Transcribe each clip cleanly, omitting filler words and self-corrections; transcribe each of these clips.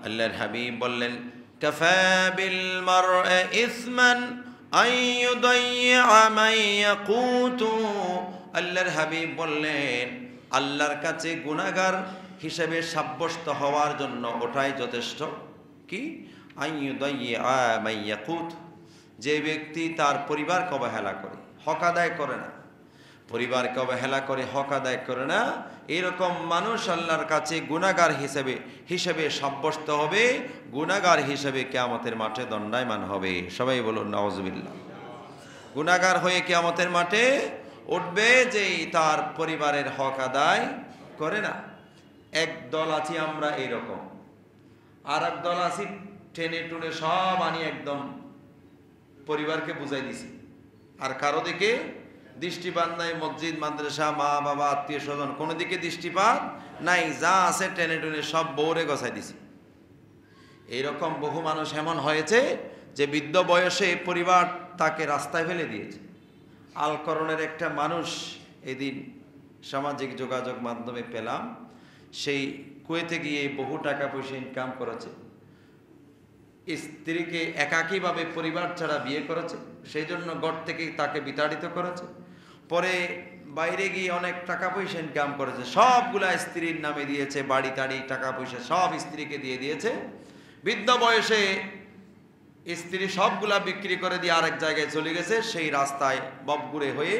আল্লাহর হাবিব বললেন, কাফা বিল মার'i ইসমান আন ইউদাইয়া মান ইয়াকুতু। আল্লাহর হাবিব বললেন, আল্লাহর কাছে গুনাহগার হিসেবে সাব্যস্ত হওয়ার জন্য ওটাই যথেষ্ট। কি? আন ইউদাইয়া মান ইয়াকুত, যে ব্যক্তি তার পরিবারকে অবহেলা করে, হক আদায় করে না, পরিবারকে অবহেলা করে, হক আদায় করে না, এরকম মানুষ আল্লাহর কাছে গুনাহগার হিসেবে সাব্যস্ত হবে, গুনাহগার হিসেবে কিয়ামতের মাঠে দণ্ডায়মান হবে। সবাই বলুন নাউজুবিল্লাহ। গুনাহগার হয়ে কিয়ামতের মাঠে উঠবে, যে তার পরিবারের হক আদায় করে না। এক দল আছি আমরা এইরকম, আর এক দল আছি টেনে টুনে সব আনি একদম পরিবারকে বুঝাই দিছি, আর কারো দিকে দৃষ্টিপাত নাই। মসজিদ, মাদ্রাসা, মা বাবা, আত্মীয় স্বজন, কোনো দিকে দৃষ্টিপাত নাই, যা আছে টেনে টুনে সব বউরে গছাই দিছি। এইরকম বহু মানুষ এমন হয়েছে যে বৃদ্ধ বয়সে পরিবার তাকে রাস্তায় ফেলে দিয়েছে। আলকরণের একটা মানুষ এদিন সামাজিক যোগাযোগ মাধ্যমে পেলাম, সেই কুয়েতে গিয়ে বহু টাকা পয়সা ইনকাম করেছে, স্ত্রীকে একাকীভাবে পরিবার ছাড়া বিয়ে করেছে, সেই জন্য ঘর থেকে তাকে বিতাড়িত করেছে। পরে বাইরে গিয়ে অনেক টাকা পয়সা ইনকাম করেছে, সবগুলা স্ত্রীর নামে দিয়েছে, বাড়ি টাড়ি টাকা পয়সা সব স্ত্রীকে দিয়ে দিয়েছে। বৃদ্ধ বয়সে স্ত্রী সবগুলা বিক্রি করে দিয়ে আরেক জায়গায় চলে গেছে, সেই রাস্তায় ববগুড়ে হয়ে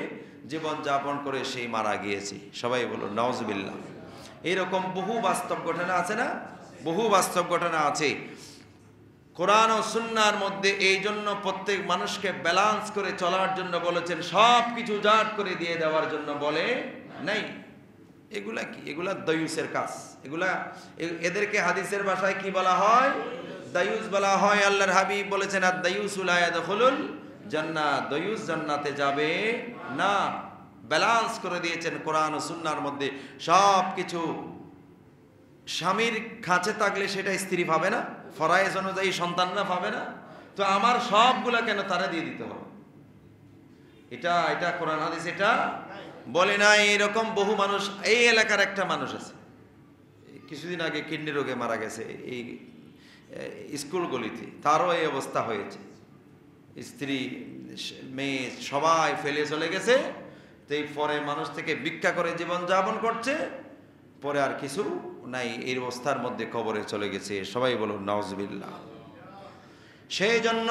জীবন যাপন করে সেই মারা গিয়েছে। সবাই বলুন নাউজুবিল্লাহ। এইরকম বহু বাস্তব ঘটনা আছে না? বহু বাস্তব ঘটনা আছে। কোরআন ও সুন্নাহর মধ্যে এই জন্য প্রত্যেক মানুষকে ব্যালেন্স করে চলার জন্য বলেছেন, সব কিছু জাট করে দিয়ে দেওয়ার জন্য বলে নাই। এগুলা কি? এগুলা দায়ুসের কাজ। এদেরকে হাদিসের ভাষায় কি বলা হয়? দায়ুস বলা হয়। আল্লাহর হাবিব বলেছেন, আদ-দায়ুসু লা ইয়াদখুলুল জান্নাহ, দায়ুস জান্নাতে যাবে না। ব্যালেন্স করে দিয়েছেন কোরআন ও সুন্নাহর মধ্যে সব কিছু। স্বামীর কাছে থাকলে সেটা স্ত্রী পাবে না, ফরয়েজ অনুযায়ী সন্তানরা পাবে না, তো আমার সবগুলা কেন তারা দিয়ে দিতে হবে? এটা কোরআন হাদিস এটা বলে না। এরকম বহু মানুষ, এই এলাকার একটা মানুষ আছে, কিছুদিন আগে কিডনি রোগে মারা গেছে এই স্কুলগুলিতে, তারও এই অবস্থা হয়েছে। স্ত্রী মেয়ে সবাই ফেলে চলে গেছে, তো এই পরে মানুষ থেকে ভিক্ষা করে জীবন যাপন করছে, পরে আর কিছু নাই, এই অবস্থার মধ্যে কবরে চলে গেছে। সবাই বলুন নাউজুবিল্লাহ। সেই জন্য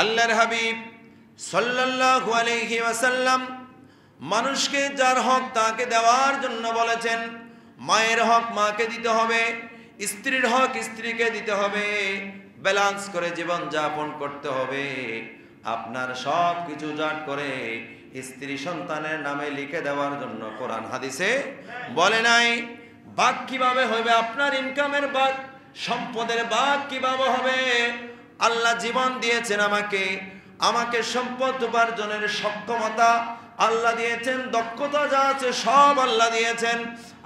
আল্লাহর হাবিব সাল্লাল্লাহু আলাইহি ওয়াসাল্লাম মানুষকে যার হক তাকে দেওয়ার জন্য বলেছেন। মায়ের হক মাকে দিতে হবে, স্ত্রীর হক স্ত্রীকে দিতে হবে, ব্যালেন্স করে জীবন যাপন করতে হবে। আপনার সব কিছু জাট করে স্ত্রী সন্তানের নামে লিখে দেওয়ার জন্য কোরআন হাদিসে বলে নাই। ভাগ কিভাবে হবে? আপনার ইনকামের ভাগ, সম্পদের ভাগ কিভাবে হবে? আল্লাহ জীবন দিয়েছেন আমাকে সম্পদ উপার্জনের সক্ষমতা আল্লাহ দিয়েছেন, দক্ষতা যা আছে সব আল্লাহ দিয়েছেন,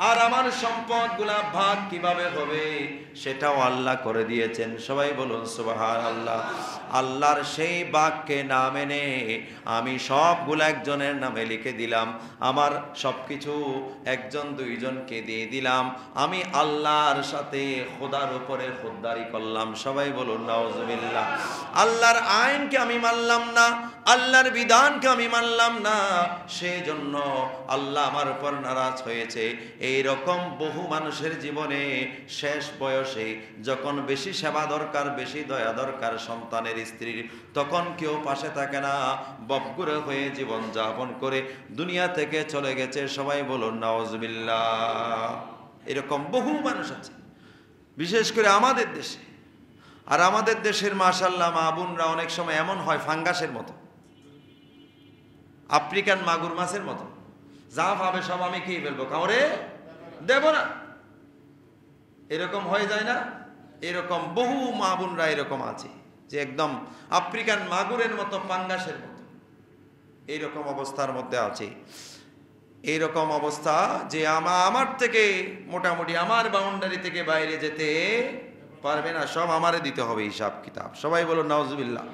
আর আমার সম্পদগুলা ভাগ কিভাবে হবে সেটাও আল্লাহ করে দিয়েছেন। সবাই বলুন সুবহানাল্লাহ। আল্লাহর সেই ভাগকে না মেনে আমি সবগুলা একজনের নামে লিখে দিলাম, আমার সবকিছু একজন দুইজনকে দিয়ে দিলাম, আমি আল্লাহর সাথে খোদার উপরে খোদদারি করলাম। সবাই বলুন নাউজুবিল্লাহ। আল্লাহর আইনকে আমি মানলাম না, আল্লাহর বিধানকে আমি মানলাম না, সেই জন্য আল্লাহ আমার উপর নারাজ হয়েছে। এই রকম বহু মানুষের জীবনে শেষ বয়সে যখন বেশি সেবা দরকার, বেশি দয়া দরকার সন্তানের, স্ত্রীর, তখন কেউ পাশে থাকে না, ববগুড়ে হয়ে জীবন যাপন করে দুনিয়া থেকে চলে গেছে। সবাই বলুন নাউজুবিল্লাহ। এরকম বহু মানুষ আছে, বিশেষ করে আমাদের দেশে। আর আমাদের দেশের মাশাআল্লাহ মা বোনরা অনেক সময় এমন হয় ফাঙ্গাসের মতো, আফ্রিকান মাগুর মাছের মতো, যা ভাবে সব আমি খেয়ে ফেলবো, কাউরে দেব না, এরকম হয়ে যায় না? এরকম বহু মা বোনরা এরকম আছে যে একদম আফ্রিকান মাগুরের মতো, পাঙ্গাসের মতো, এইরকম অবস্থার মধ্যে আছে। এইরকম অবস্থা যে আমার থেকে মোটামুটি আমার বাউন্ডারি থেকে বাইরে যেতে পারবে না, সব আমারে দিতে হবে হিসাব কিতাব। সবাই বলুন নাউজুবিল্লাহ।